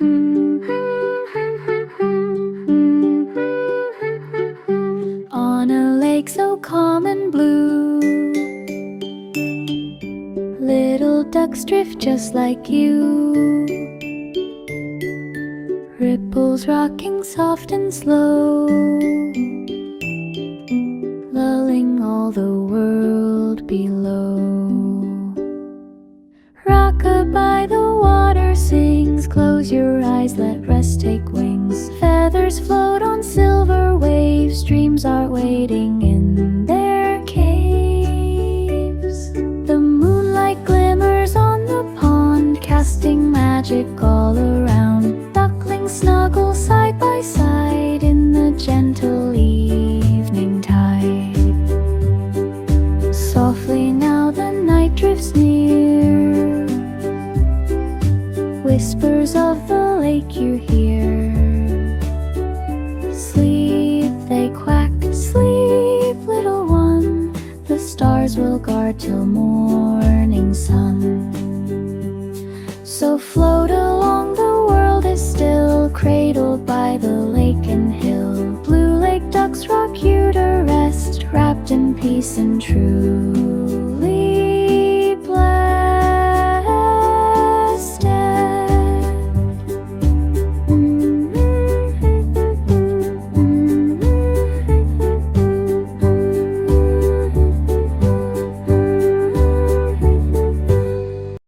On a lake so calm and blue, little ducks drift just like you. Ripples rocking soft and slow, lulling all the world below. Rock-a-bye, the water sings. Close your eyes, let rest take wings. Feathers float on silver waves. Dreams are waiting in their caves. The moonlight glimmers on the pond, casting magic all around. Ducklings snuggle side by side in the gentle evening tide. Softly now the night drifts near, whispers of the lake you hear. Sleep, they quack, sleep, little one. The stars will guard till morning sun. So float along, the world is still, cradled by the lake and hill. Blue lake ducks rock you to rest, wrapped in peace and truth.